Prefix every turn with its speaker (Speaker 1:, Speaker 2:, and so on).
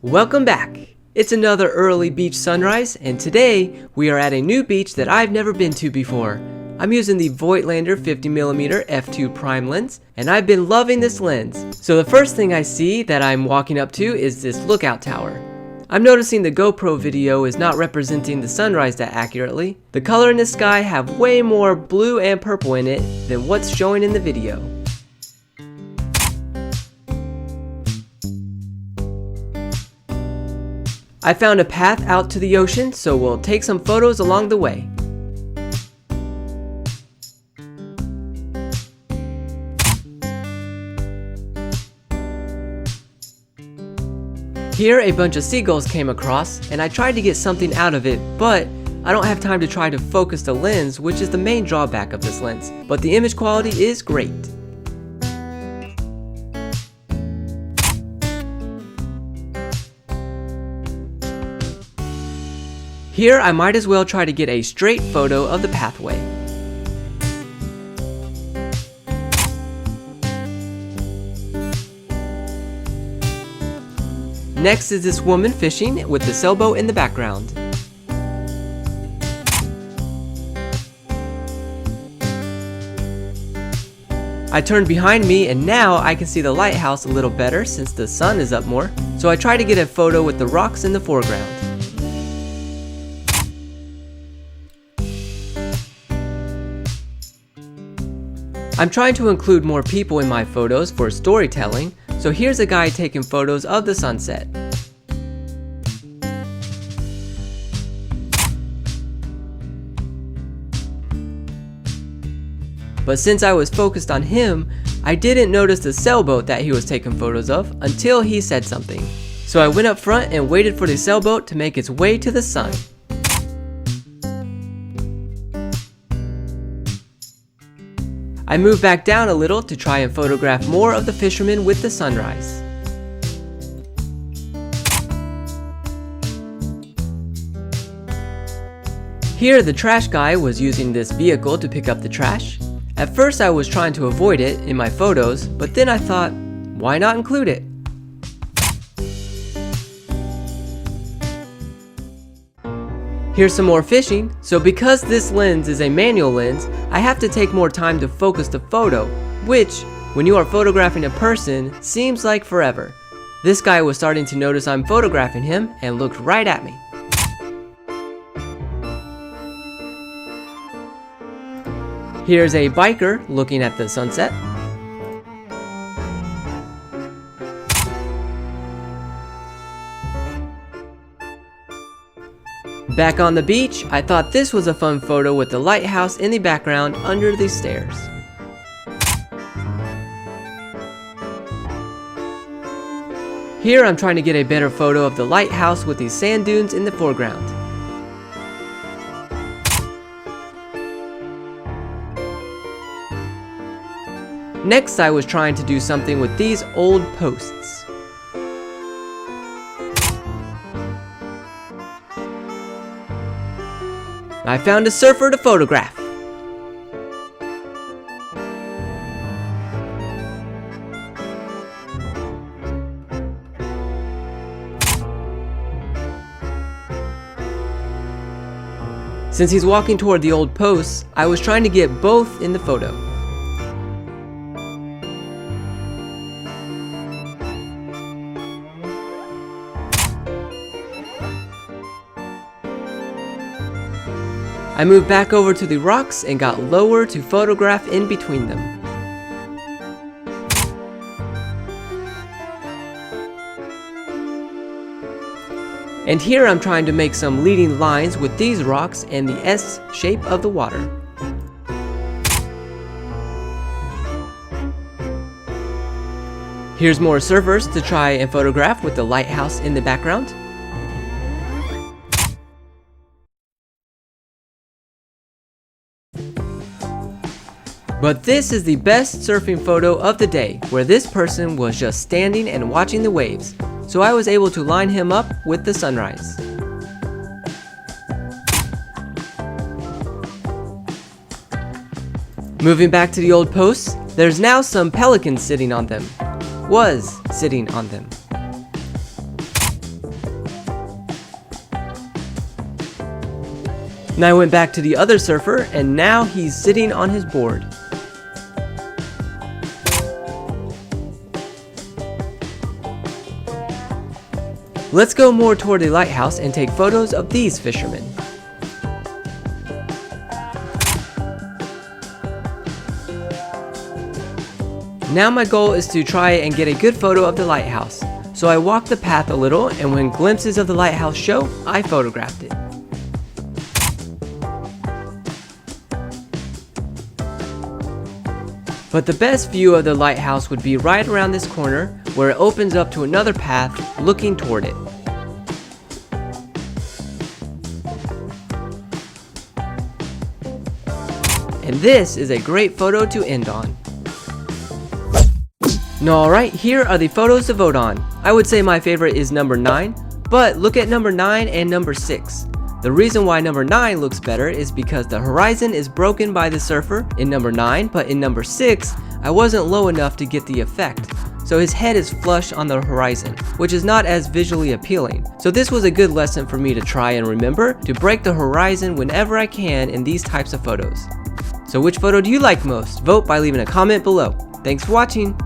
Speaker 1: Welcome back! It's another early beach sunrise, and today we are at a new beach that I've never been to before. I'm using the Voigtlander 50mm f2 prime lens, and I've been loving this lens. So the first thing I see that I'm walking up to is this lookout tower. I'm noticing the GoPro video is not representing the sunrise that accurately. The color in the sky have way more blue and purple in it than what's showing in the video. I found a path out to the ocean, so we'll take some photos along the way. Here a bunch of seagulls came across, and I tried to get something out of it, but I don't have time to try to focus the lens, which is the main drawback of this lens, but the image quality is great. Here I might as well try to get a straight photo of the pathway. Next is this woman fishing with the sailboat in the background. I turned behind me and now I can see the lighthouse a little better since the sun is up more, so I try to get a photo with the rocks in the foreground. I'm trying to include more people in my photos for storytelling, so here's a guy taking photos of the sunset. But since I was focused on him, I didn't notice the sailboat that he was taking photos of until he said something. So I went up front and waited for the sailboat to make its way to the sun. I moved back down a little to try and photograph more of the fishermen with the sunrise. Here the trash guy was using this vehicle to pick up the trash. At first I was trying to avoid it in my photos, but then I thought, why not include it? Here's some more fishing. So because this lens is a manual lens, I have to take more time to focus the photo, which, when you are photographing a person, seems like forever. This guy was starting to notice I'm photographing him and looked right at me. Here's a biker looking at the sunset. Back on the beach, I thought this was a fun photo with the lighthouse in the background under the stairs. Here I'm trying to get a better photo of the lighthouse with these sand dunes in the foreground. Next I was trying to do something with these old posts. I found a surfer to photograph. Since he's walking toward the old posts, I was trying to get both in the photo. I moved back over to the rocks and got lower to photograph in between them. And here I'm trying to make some leading lines with these rocks and the S shape of the water. Here's more surfers to try and photograph with the lighthouse in the background. But this is the best surfing photo of the day, where this person was just standing and watching the waves, so I was able to line him up with the sunrise. Moving back to the old posts, there's now some pelicans sitting on them. Was sitting on them. And I went back to the other surfer, and now he's sitting on his board. Let's go more toward the lighthouse and take photos of these fishermen. Now my goal is to try and get a good photo of the lighthouse. So I walked the path a little, and when glimpses of the lighthouse show, I photographed it. But the best view of the lighthouse would be right around this corner, where it opens up to another path looking toward it. And this is a great photo to end on. Now alright, here are the photos to vote on. I would say my favorite is number 9, but look at number 9 and number 6. The reason why number 9 looks better is because the horizon is broken by the surfer in number 9, but in number 6, I wasn't low enough to get the effect. So his head is flush on the horizon, which is not as visually appealing. So this was a good lesson for me to try and remember to break the horizon whenever I can in these types of photos. So which photo do you like most? Vote by leaving a comment below. Thanks for watching!